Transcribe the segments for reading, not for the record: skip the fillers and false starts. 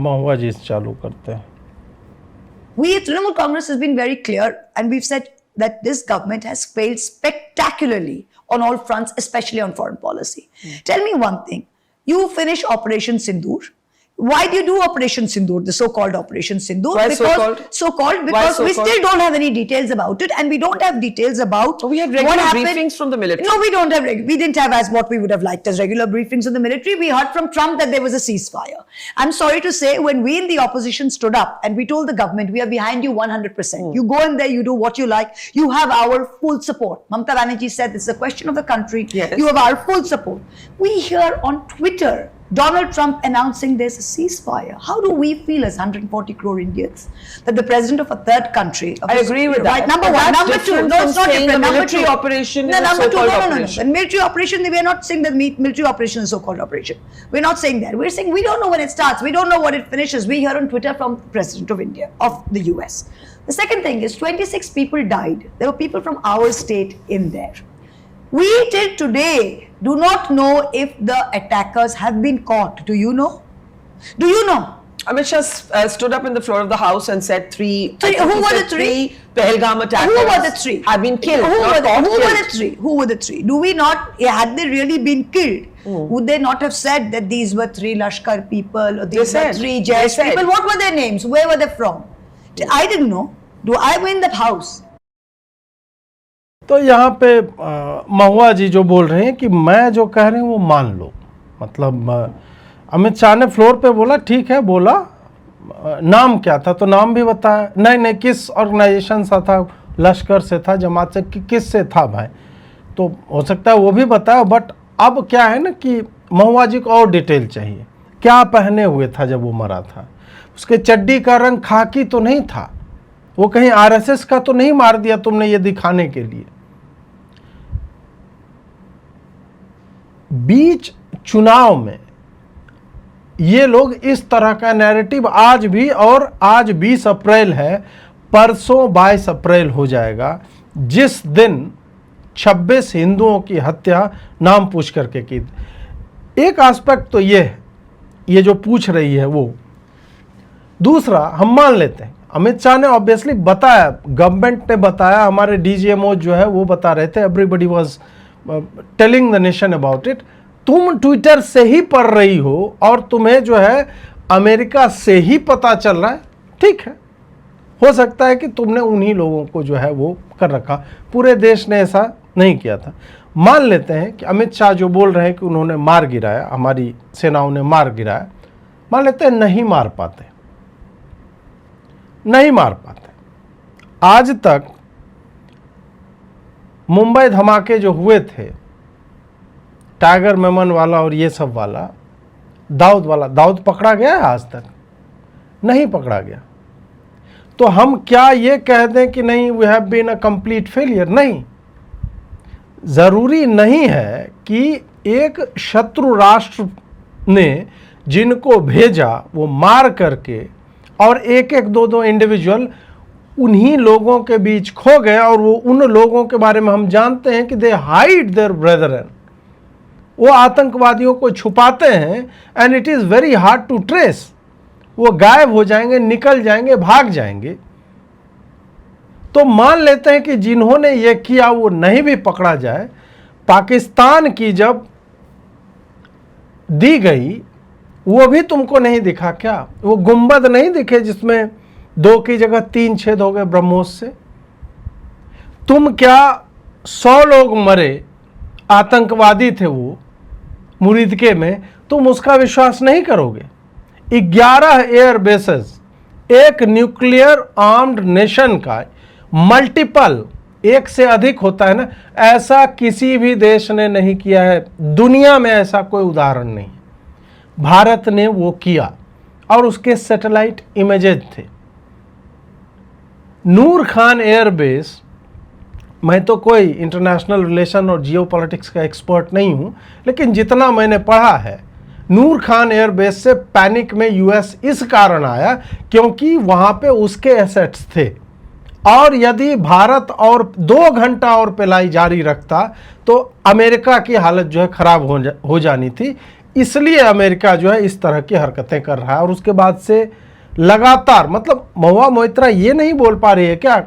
महुआ जी से चालू करते हैं। We, Trinamool Congress, has been very clear, and we've said that this government has failed spectacularly on all fronts, especially on foreign policy. Tell me one thing. You finish Operation Sindoor. Why do you do Operation Sindoor, the so-called Operation Sindoor? Why because so-called? Because we still don't have any details about it, and we don't have details about we had regular briefings from the military. No, we don't have. We didn't have as what we would have liked as regular briefings from the military. We heard from Trump that there was a ceasefire. I'm sorry to say, when we in the opposition stood up and we told the government, we are behind you 100%. You go in there, you do what you like. You have our full support. Mamata Banerjee said this is a question of the country. Yes. You have our full support. We hear on Twitter Donald Trump announcing there's a ceasefire. How do we feel as 140 crore Indians that the president of a third country? I agree with that. Right, number one. Number two, no, it's not different. Number two, operation is number two, no. The military operation, we are not saying that military operation is so-called operation. We're not saying that. We're saying we don't know when it starts. We don't know what it finishes. We hear on Twitter from the president of India, of the US. The second thing is 26 people died. There were people from our state in there. We till today do not know if the attackers have been caught. Do you know? Do you know? Amit Shah stood up in the floor of the house and said Who were the three? Pahalgam attackers. Who were the three? Have been killed. Who were the three? Who were the three? Do we not? Had they really been killed? Would they not have said that these were three Lashkar people or these were three Jaish people? What were their names? Where were they from? I didn't know. Do I were in that house? तो यहाँ पे महुआ जी जो बोल रहे हैं कि मैं जो कह रहे हैं वो मान लो, मतलब अमित शाह ने फ्लोर पे बोला, ठीक है, बोला नाम क्या था तो नाम भी बताया, नहीं किस ऑर्गेनाइजेशन से था, लश्कर से था, जमात से, किस से था भाई, तो हो सकता है वो भी बताया। बट अब क्या है ना कि महुआ जी को और डिटेल चाहिए, क्या पहने हुए था जब वो मरा था, उसके चड्डी का रंग खाकी तो नहीं था, वो कहीं आरएसएस का तो नहीं मार दिया तुमने ये दिखाने के लिए। बीच चुनाव में ये लोग इस तरह का नैरेटिव आज भी, और आज 20 अप्रैल है, परसों 22 अप्रैल हो जाएगा, जिस दिन 26 हिंदुओं की हत्या नाम पूछ करके की। एक एस्पेक्ट तो ये है, ये जो पूछ रही है वो। दूसरा, हम मान लेते हैं अमित शाह ने ऑब्वियसली बताया, गवर्नमेंट ने बताया, हमारे डीजीएमओ जो है वो बता रहे थे, everybody was telling the nation about it. तुम ट्विटर से ही पढ़ रही हो और तुम्हें जो है अमेरिका से ही पता चल रहा है, ठीक है, हो सकता है कि तुमने उन्हीं लोगों को जो है वो कर रखा, पूरे देश ने ऐसा नहीं किया था। मान लेते हैं कि अमित शाह जो बोल रहे हैं कि उन्होंने मार गिराया, हमारी सेनाओं ने मार गिराया, मान लेते हैं नहीं मार पाते, नहीं मार पाते। आज तक मुंबई धमाके जो हुए थे, टाइगर मेमन वाला और ये सब वाला, दाऊद पकड़ा गया है? आज तक नहीं पकड़ा गया। तो हम क्या ये कह दें कि नहीं, we have been a complete failure? नहीं, जरूरी नहीं है कि एक शत्रु राष्ट्र ने जिनको भेजा वो मार करके और एक दो इंडिविजुअल उन्हीं लोगों के बीच खो गए, और वो उन लोगों के बारे में हम जानते हैं कि दे हाइड देयर ब्रेदरन, वो आतंकवादियों को छुपाते हैं, and it is very hard to trace. वो गायब हो जाएंगे, निकल जाएंगे, भाग जाएंगे। तो मान लेते हैं कि जिन्होंने ये किया वो नहीं भी पकड़ा जाए, पाकिस्तान की जब दी गई वो भी तुमको नहीं दिखा क्या? वो गुंबद नहीं दिखे जिसमें 2 की जगह 3 छेद हो गए ब्रह्मोस से? तुम क्या 100 लोग मरे, आतंकवादी थे वो मुरीदके में, तुम उसका विश्वास नहीं करोगे? 11 एयर बेसेस, एक न्यूक्लियर आर्म्ड नेशन का मल्टीपल, एक से अधिक होता है ना, ऐसा किसी भी देश ने नहीं किया है दुनिया में, ऐसा कोई उदाहरण नहीं। भारत ने वो किया और उसके सैटेलाइट इमेजेस थे। नूर खान एयरबेस, मैं तो कोई इंटरनेशनल रिलेशन और जियोपॉलिटिक्स का एक्सपर्ट नहीं हूं, लेकिन जितना मैंने पढ़ा है, नूर खान एयरबेस से पैनिक में यूएस इस कारण आया क्योंकि वहां पे उसके एसेट्स थे, और यदि भारत और 2 घंटा और पिलाई जारी रखता तो अमेरिका की हालत जो है खराब हो जानी थी। इसलिए अमेरिका जो है इस तरह की हरकतें कर रहा है। और उसके बाद से लगातार, मतलब महुआ मोइत्रा ये नहीं बोल पा रही है क्या?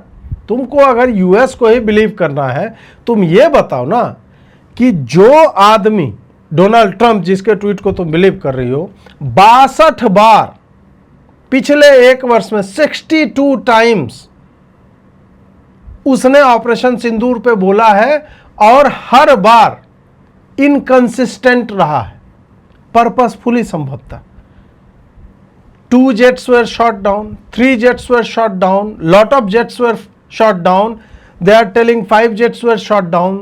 तुमको अगर यूएस को ही बिलीव करना है, तुम ये बताओ ना कि जो आदमी डोनाल्ड ट्रंप, जिसके ट्वीट को तुम बिलीव कर रही हो, 62 बार पिछले एक वर्ष में 62 टाइम्स उसने ऑपरेशन सिंदूर पे बोला है और हर बार इनकंसिस्टेंट रहा है, पर्पसफुली संभवतः। 2 jets were shot down, 3 jets were shot down, lot of jets were shot down. They are telling 5 jets were shot down.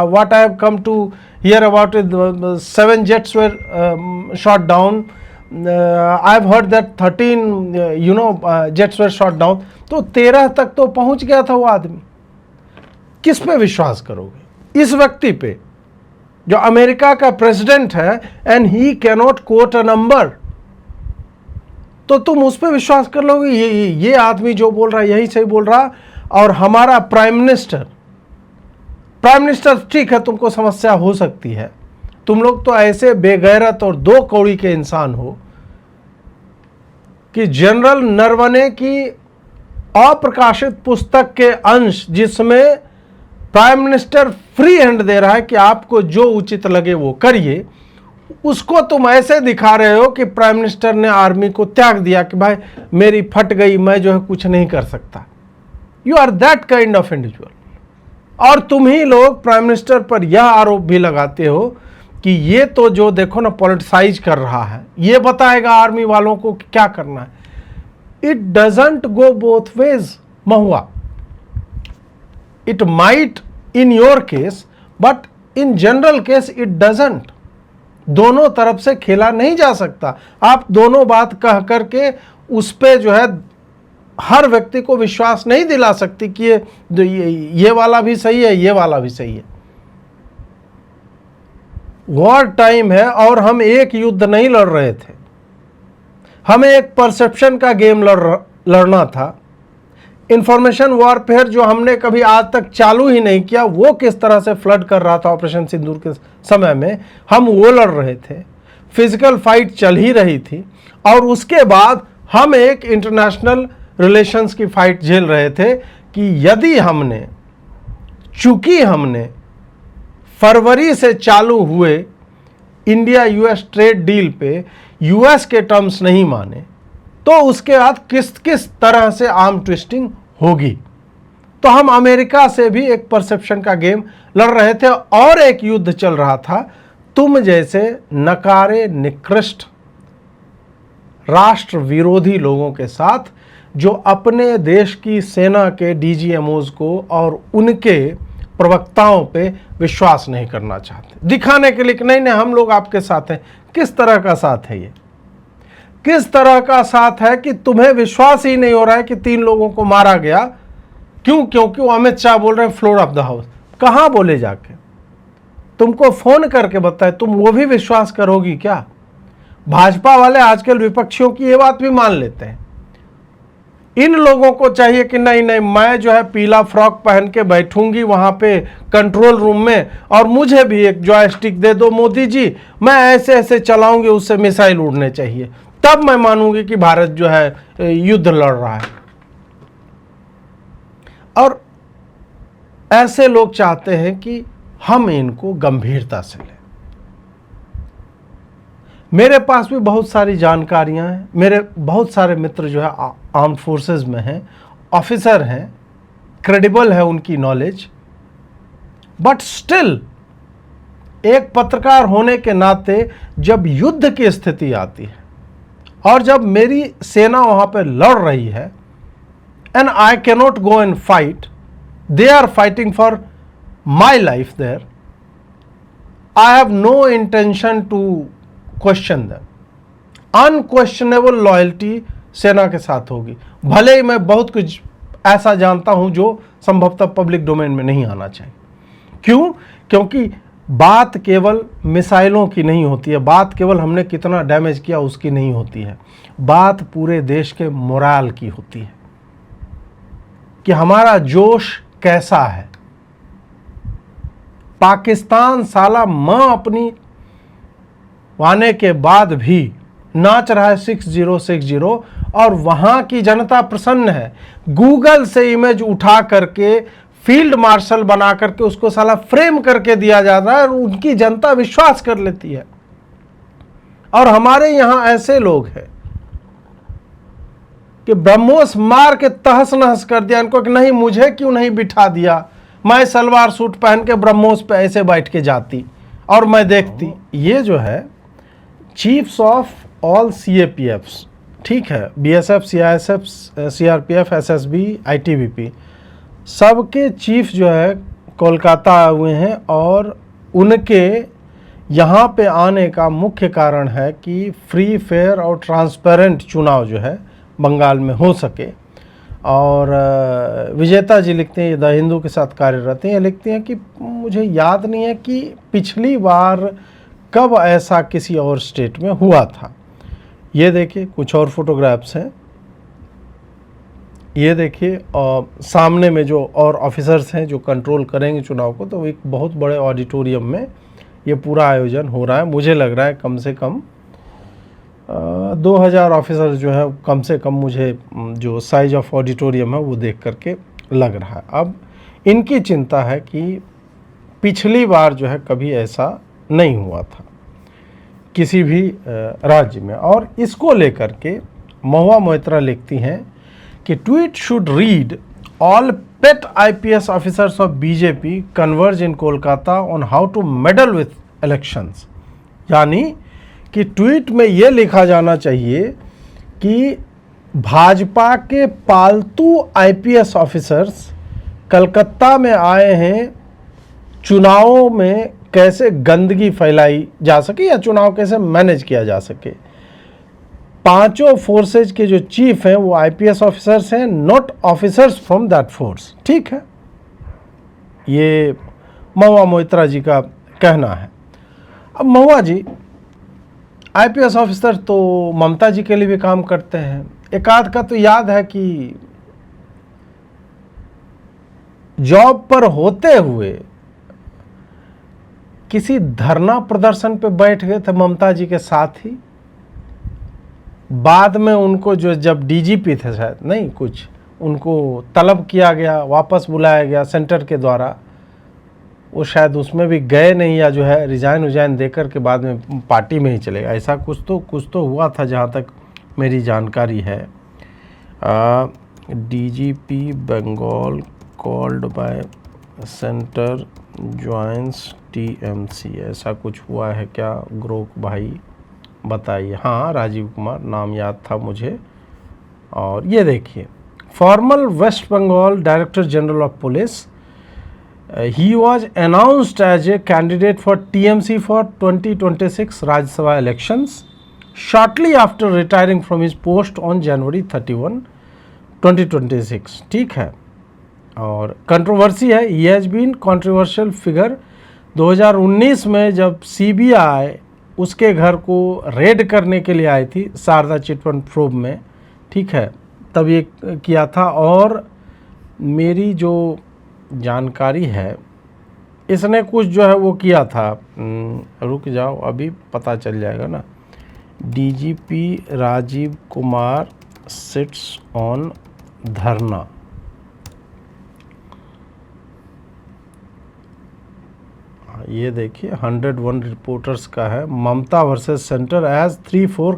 What I have come to hear about it, 7 jets were shot down. I have heard that 13 jets were shot down. तो 13 तक तो पहुंच गया था वो आदमी। किस पे विश्वास करोगे? इस व्यक्ति पे जो अमेरिका का प्रेसिडेंट है, and he cannot quote a number, तो तुम उस पर विश्वास कर लोगे ये आदमी जो बोल रहा है यही सही बोल रहा। और हमारा प्राइम मिनिस्टर ठीक है, तुमको समस्या हो सकती है, तुम लोग तो ऐसे बेगैरत और दो कौड़ी के इंसान हो कि जनरल नरवणे की अप्रकाशित पुस्तक के अंश, जिसमें प्राइम मिनिस्टर फ्री हैंड दे रहा है कि आपको जो उचित लगे वो करिए, उसको तुम ऐसे दिखा रहे हो कि प्राइम मिनिस्टर ने आर्मी को त्याग दिया कि भाई मेरी फट गई, मैं जो है कुछ नहीं कर सकता। You are that kind of individual. और तुम ही लोग प्राइम मिनिस्टर पर यह आरोप भी लगाते हो कि ये तो जो देखो ना पॉलिटिसाइज कर रहा है, ये बताएगा आर्मी वालों को कि क्या करना है। It doesn't go both ways Mahua. It might in your case, but in general case it doesn't. दोनों तरफ से खेला नहीं जा सकता। आप दोनों बात कह करके उस पे जो है हर व्यक्ति को विश्वास नहीं दिला सकती कि ये वाला भी सही है, ये वाला भी सही है। वॉर टाइम है और हम एक युद्ध नहीं लड़ रहे थे, हमें एक परसेप्शन का गेम लड़ना था। इंफॉर्मेशन वॉरफेयर जो हमने कभी आज तक चालू ही नहीं किया, वो किस तरह से फ्लड कर रहा था ऑपरेशन सिंदूर के समय में, हम वो लड़ रहे थे। फिजिकल फाइट चल ही रही थी और उसके बाद हम एक इंटरनेशनल रिलेशंस की फाइट झेल रहे थे कि यदि चूंकि हमने फरवरी से चालू हुए इंडिया यूएस ट्रेड डील पे यूएस के टर्म्स नहीं माने, तो उसके बाद किस तरह से आर्म ट्विस्टिंग होगी। तो हम अमेरिका से भी एक परसेप्शन का गेम लड़ रहे थे और एक युद्ध चल रहा था तुम जैसे नकारे निकृष्ट राष्ट्र विरोधी लोगों के साथ, जो अपने देश की सेना के डीजीएमओज को और उनके प्रवक्ताओं पे विश्वास नहीं करना चाहते, दिखाने के लिए कि नहीं हम लोग आपके साथ हैं। किस तरह का साथ है ये? किस तरह का साथ है कि तुम्हें विश्वास ही नहीं हो रहा है कि 3 लोगों को मारा गया? क्यों? क्योंकि वो अमित शाह बोल रहे हैं फ्लोर ऑफ द हाउस। कहां बोले जाके? तुमको फोन करके बताए, तुम वो भी विश्वास करोगी क्या? भाजपा वाले आजकल विपक्षियों की ये बात भी मान लेते हैं। इन लोगों को चाहिए कि नहीं मैं जो है पीला फ्रॉक पहन के बैठूंगी वहां पे कंट्रोल रूम में और मुझे भी एक जॉयस्टिक दे दो मोदी जी, मैं ऐसे ऐसे चलाऊंगी, उससे मिसाइल उड़ने चाहिए, तब मैं मानूंगी कि भारत जो है युद्ध लड़ रहा है। और ऐसे लोग चाहते हैं कि हम इनको गंभीरता से लें। मेरे पास भी बहुत सारी जानकारियां हैं, मेरे बहुत सारे मित्र जो है आर्म्ड फोर्सेस में हैं, ऑफिसर हैं, क्रेडिबल है उनकी नॉलेज, बट स्टिल एक पत्रकार होने के नाते जब युद्ध की स्थिति आती है और जब मेरी सेना वहां पे लड़ रही है and I cannot go and fight, they are fighting for my life there, I have no intention to question them. Unquestionable loyalty सेना के साथ होगी, भले ही मैं बहुत कुछ ऐसा जानता हूं जो संभवतः पब्लिक डोमेन में नहीं आना चाहिए। क्यों? क्योंकि बात केवल मिसाइलों की नहीं होती है, बात केवल हमने कितना डैमेज किया उसकी नहीं होती है, बात पूरे देश के मोराल की होती है कि हमारा जोश कैसा है। पाकिस्तान साला मां अपनी आने के बाद भी नाच रहा है 6060 और वहां की जनता प्रसन्न है। गूगल से इमेज उठा करके फील्ड मार्शल बना करके उसको साला फ्रेम करके दिया जाता है और उनकी जनता विश्वास कर लेती है। और हमारे यहां ऐसे लोग हैं कि ब्रह्मोस मार के तहस नहस कर दिया इनको कि नहीं, मुझे क्यों नहीं बिठा दिया, मैं सलवार सूट पहन के ब्रह्मोस पे ऐसे बैठ के जाती और मैं देखती। ये जो है चीफ्स ऑफ ऑल CAPFs, ठीक है, BSF, CISF, CRPF, SSB, ITBP, सबके चीफ जो है कोलकाता आए हुए हैं और उनके यहाँ पे आने का मुख्य कारण है कि फ्री, फेयर और ट्रांसपेरेंट चुनाव जो है बंगाल में हो सके। और विजेता जी लिखते हैं, द हिंदू के साथ कार्यरत हैं, ये लिखते हैं कि मुझे याद नहीं है कि पिछली बार कब ऐसा किसी और स्टेट में हुआ था। ये देखिए कुछ और फोटोग्राफ्स हैं, ये देखिए और सामने में जो और ऑफिसर्स हैं जो कंट्रोल करेंगे चुनाव को, तो एक बहुत बड़े ऑडिटोरियम में ये पूरा आयोजन हो रहा है। मुझे लग रहा है कम से कम 2000 ऑफिसर जो है, कम से कम मुझे जो साइज ऑफ ऑडिटोरियम है वो देख करके लग रहा है। अब इनकी चिंता है कि पिछली बार जो है कभी ऐसा नहीं हुआ था किसी भी राज्य में। और इसको लेकर के महुआ मोइत्रा लिखती हैं कि tweet should read all pet IPS officers of BJP converge in Kolkata on how to meddle with elections. यानी कि ट्वीट में ये लिखा जाना चाहिए कि भाजपा के पालतू IPS ऑफिसर्स कलकत्ता में आए हैं, चुनावों में कैसे गंदगी फैलाई जा सके या चुनाव कैसे मैनेज किया जा सके। पांचों फोर्सेज के जो चीफ हैं वो IPS ऑफिसर्स हैं, not officers from that force. ठीक है, ये महुआ मोइत्रा जी का कहना है। अब महुआ जी IPS ऑफिसर तो ममता जी के लिए भी काम करते हैं। एक आध का तो याद है कि जॉब पर होते हुए किसी धरना प्रदर्शन पे बैठ गए थे ममता जी के साथ ही। बाद में उनको जो जब DGP थे शायद, नहीं कुछ, उनको तलब किया गया, वापस बुलाया गया सेंटर के द्वारा, वो शायद उसमें भी गए नहीं या जो है रिजाइन दे कर के बाद में पार्टी में ही चले गए। ऐसा कुछ तो हुआ था जहाँ तक मेरी जानकारी है। DGP Bengal called by centre joins TMC, ऐसा कुछ हुआ है क्या ग्रोक भाई, बताइए। हाँ, राजीव कुमार नाम याद था मुझे। और ये देखिए, formal West Bengal director general of police, he was announced as a candidate for TMC for 2026 Rajya Sabha elections shortly after retiring from his post on January 31, 2026। ठीक है, और कंट्रोवर्सी है, he has been controversial figure। 2019 में जब CBI उसके घर को red करने के लिए आई थी शारदा चिटफंड प्रोब में, ठीक है, तब ये किया था। और मेरी जो जानकारी है, इसने कुछ जो है वो किया था, रुक जाओ अभी पता चल जाएगा ना। DGP Rajiv Kumar sits on dharna, ये देखिए 101 रिपोर्टर्स का है। Mamata versus centre as 3-4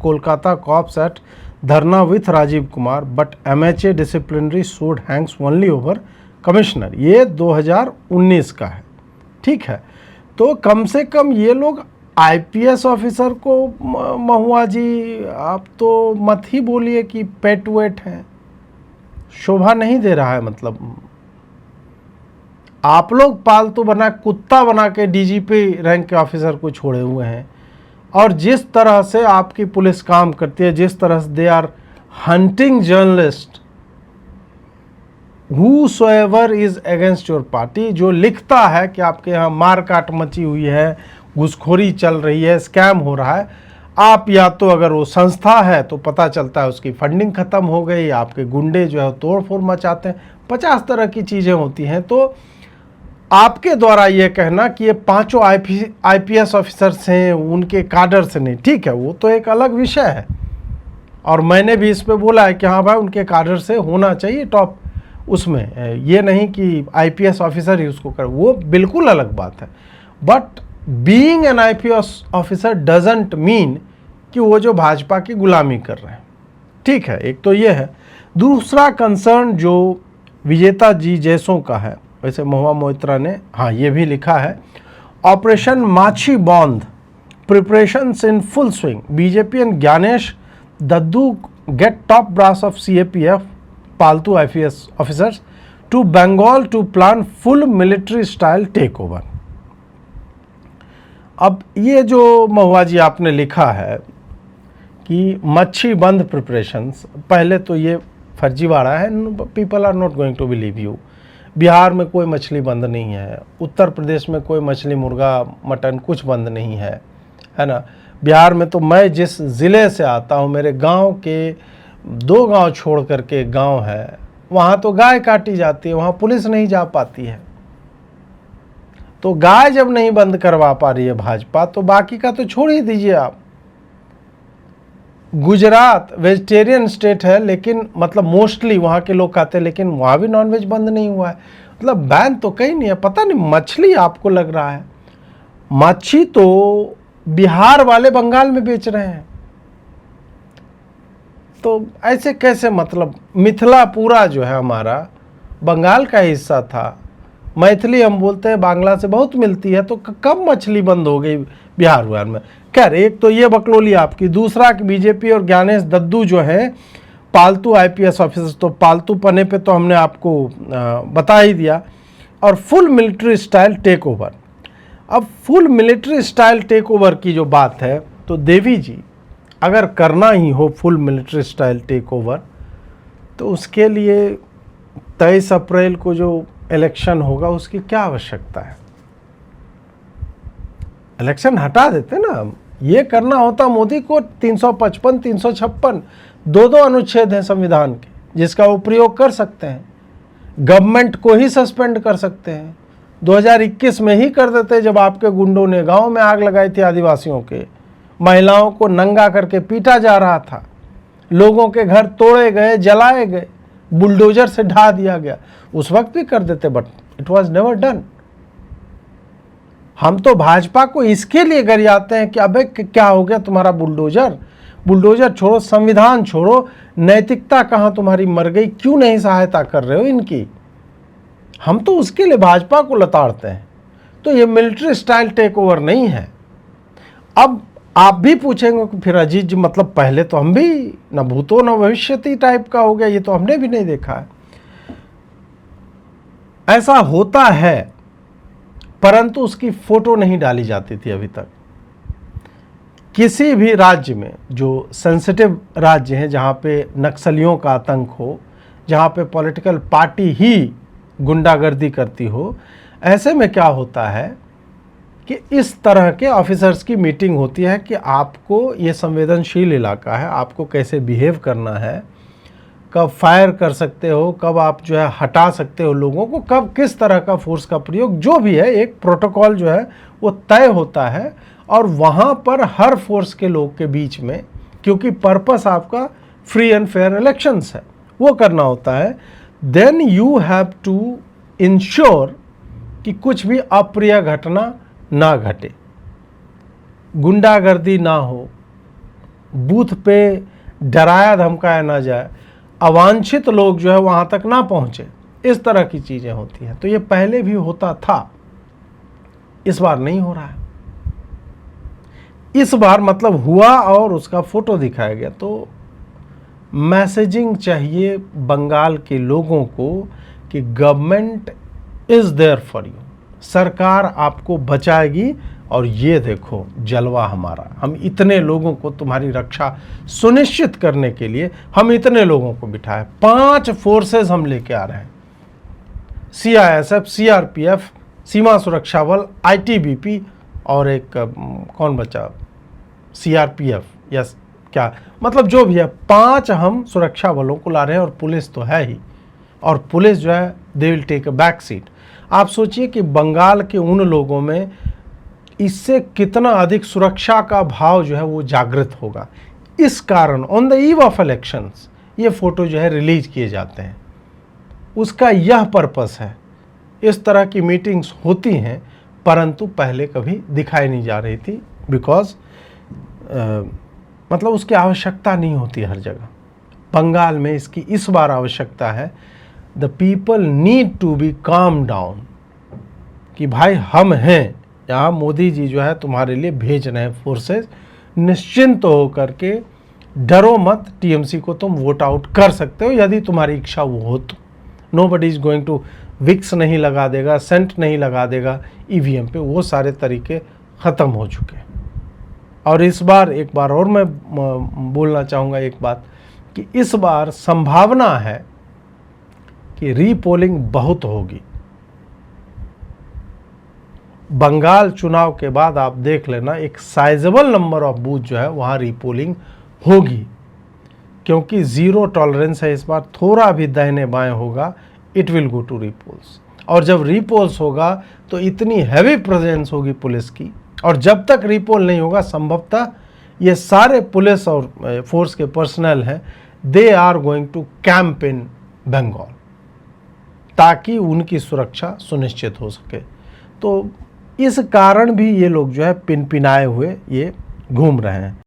Kolkata cops at dharna with Rajiv Kumar but MHA disciplinary sword hangs only over commissioner. ये 2019 का है। ठीक है, तो कम से कम ये लोग IPS ऑफिसर को, महुआ जी आप तो मत ही बोलिए कि पेट वेट है, शोभा नहीं दे रहा है। मतलब आप लोग पालतू बना, कुत्ता बना के DGP रैंक के ऑफिसर को छोड़े हुए हैं। और जिस तरह से आपकी पुलिस काम करती है, जिस तरह से they are hunting journalist whosoever is against your party, जो लिखता है कि आपके यहाँ मारकाट मची हुई है, घुसखोरी चल रही है, स्कैम हो रहा है, आप या तो अगर वो संस्था है तो पता चलता है उसकी फंडिंग खत्म हो गई, आपके गुंडे जो है तोड़ फोड़ मचाते हैं, 50 तरह की चीज़ें होती हैं। तो आपके द्वारा ये कहना कि ये पांचों आईपीएस ऑफिसर्स हैं, उनके काडर से नहीं, ठीक है, वो तो एक अलग विषय है, और मैंने भी इस पे बोला है कि हाँ भाई उनके काडर से होना चाहिए टॉप, उसमें ये नहीं कि आईपीएस ऑफिसर ही उसको कर, वो बिल्कुल अलग बात है। But being an IPS officer doesn't mean कि वो जो भाजपा की गुलामी कर रहे हैं, ठीक है, एक तो ये है। दूसरा कंसर्न जो विजेता जी जैसों का है, वैसे महुआ मोइत्रा ने हाँ ये भी लिखा है, operation Machhi Bondh preparations in full swing, BJP and Gyanesh Daddu get top brass of CAPF पालतू IPS officers to Bengal to plan full military style take over. अब ये जो महुआ जी आपने लिखा है कि मच्छी बंद प्रिपरेशंस, पहले तो ये फर्जीवाड़ा है, people are not going to believe you. Bihar में कोई मछली बंद नहीं है, उत्तर प्रदेश में कोई मछली मुर्गा मटन कुछ बंद नहीं है ना। बिहार में तो मैं जिस ज़िले से आता हूँ, मेरे गांव के 2 गांव छोड़ करके गांव है, वहाँ तो गाय काटी जाती है, वहाँ पुलिस नहीं जा पाती है। तो गाय जब नहीं बंद करवा पा रही है भाजपा, तो बाकी का तो छोड़ ही दीजिए आप। गुजरात वेजिटेरियन स्टेट है, लेकिन मतलब मोस्टली वहाँ के लोग खाते हैं, लेकिन वहाँ भी नॉनवेज बंद नहीं हुआ है, मतलब बैन तो कहीं नहीं है। पता नहीं मछली आपको लग रहा है, मच्छी तो बिहार वाले बंगाल में बेच रहे हैं, तो ऐसे कैसे, मतलब मिथिला पूरा जो है हमारा बंगाल का हिस्सा था, मैथिली हम बोलते हैं, बांग्ला से बहुत मिलती है, तो कब मछली बंद हो गई बिहार में। खैर, एक तो ये बकलोली आपकी, दूसरा कि बीजेपी और ज्ञानेश दद्दू जो है पालतू आईपीएस ऑफिसर्स, तो पालतू पने पे तो हमने आपको बता ही दिया, और full military style take over. अब full military style take over की जो बात है, तो देवी जी अगर करना ही हो full military style take over, तो उसके लिए 23 अप्रैल को जो इलेक्शन होगा उसकी क्या आवश्यकता है? इलेक्शन हटा देते ना। ये करना होता मोदी को 355, 356, 2 अनुच्छेद हैं संविधान के, जिसका वो प्रयोग कर सकते हैं, गवर्नमेंट को ही सस्पेंड कर सकते हैं। 2021 में ही कर देते, जब आपके गुंडों ने गांव में आग लगाई थी आदिवासियों के, महिलाओं को नंगा करके पीटा जा रहा था, लोगों के घर तोड़े गए, जलाए गए, बुलडोजर से ढा दिया गया, उस वक्त भी कर देते, but it was never done. हम तो भाजपा को इसके लिए गरियाते हैं कि अबे क्या हो गया तुम्हारा बुलडोजर छोड़ो, संविधान छोड़ो, नैतिकता कहाँ तुम्हारी मर गई, क्यों नहीं सहायता कर रहे हो इनकी? हम तो उसके लिए भाजपा को लताड़ते हैं। तो ये मिलिट्री स्टाइल टेक ओवर नहीं है। अब आप भी पूछेंगे कि फिर अजीत जी, मतलब पहले तो हम भी न भूतो न भविष्यति टाइप का हो गया, ये तो हमने भी नहीं देखा है। ऐसा होता है, परंतु उसकी फोटो नहीं डाली जाती थी अभी तक। किसी भी राज्य में जो सेंसिटिव राज्य हैं, जहाँ पे नक्सलियों का आतंक हो, जहाँ पे पॉलिटिकल पार्टी ही गुंडागर्दी करती हो, ऐसे में क्या होता है कि इस तरह के ऑफिसर्स की मीटिंग होती है कि आपको ये संवेदनशील इलाका है, आपको कैसे बिहेव करना है, कब फायर कर सकते हो, कब आप जो है हटा सकते हो लोगों को, कब किस तरह का फोर्स का प्रयोग, जो भी है एक प्रोटोकॉल जो है वो तय होता है। और वहाँ पर हर फोर्स के लोग के बीच में, क्योंकि पर्पस आपका फ्री एंड फेयर इलेक्शंस है, वो करना होता है। Then you have to ensure कि कुछ भी अप्रिय घटना ना घटे, गुंडागर्दी ना हो, बूथ पे डराया धमकाया ना जाए, अवांछित लोग जो है वहाँ तक ना पहुँचे, इस तरह की चीज़ें होती हैं। तो ये पहले भी होता था, इस बार नहीं हो रहा है। इस बार मतलब हुआ और उसका फोटो दिखाया गया। तो मैसेजिंग चाहिए बंगाल के लोगों को कि government is there for you, सरकार आपको बचाएगी, और ये देखो जलवा हमारा, हम इतने लोगों को तुम्हारी रक्षा सुनिश्चित करने के लिए हम इतने लोगों को बिठाए, 5 फोर्सेस हम लेके आ रहे हैं, CISF, CRPF, सीमा सुरक्षा बल, ITBP, और एक कौन बचा, CRPF, यस क्या, मतलब जो भी है 5 हम सुरक्षा बलों को ला रहे हैं, और पुलिस तो है ही, और पुलिस जो है they will take a back seat. आप सोचिए कि बंगाल के उन लोगों में इससे कितना अधिक सुरक्षा का भाव जो है वो जागृत होगा। इस कारण on the eve of elections ये फोटो जो है रिलीज किए जाते हैं। उसका यह पर्पस है। इस तरह की मीटिंग्स होती हैं परंतु पहले कभी दिखाई नहीं जा रही थी, बिकॉज मतलब उसकी आवश्यकता नहीं होती हर जगह। बंगाल में इसकी इस बार आवश्यकता है। The people need to be calm down, कि भाई हम हैं यहाँ, मोदी जी जो है तुम्हारे लिए भेज रहे हैं फोर्सेस, निश्चिंत हो करके डरो मत, टीएमसी को तुम वोट आउट कर सकते हो यदि तुम्हारी इच्छा वो हो तो। Nobody is going to Vicks नहीं लगा देगा, सेंट नहीं लगा देगा ईवीएम पे, वो सारे तरीके ख़त्म हो चुके हैं। और इस बार एक बार और मैं बोलना चाहूँगा एक बात, कि इस बार संभावना है कि रीपोलिंग बहुत होगी। बंगाल चुनाव के बाद आप देख लेना एक साइजेबल नंबर ऑफ बूथ जो है वहाँ रीपोलिंग होगी, क्योंकि ज़ीरो टॉलरेंस है इस बार। थोड़ा भी दाहिने बाएं होगा इट विल गो टू रीपोल्स, और जब रीपोल्स होगा तो इतनी हैवी प्रेजेंस होगी पुलिस की, और जब तक रीपोल नहीं होगा संभवतः ये सारे पुलिस और फोर्स के पर्सनल हैं, they are going to camp in Bengal ताकि उनकी सुरक्षा सुनिश्चित हो सके। तो इस कारण भी ये लोग जो है पिनपिनाए हुए ये घूम रहे हैं।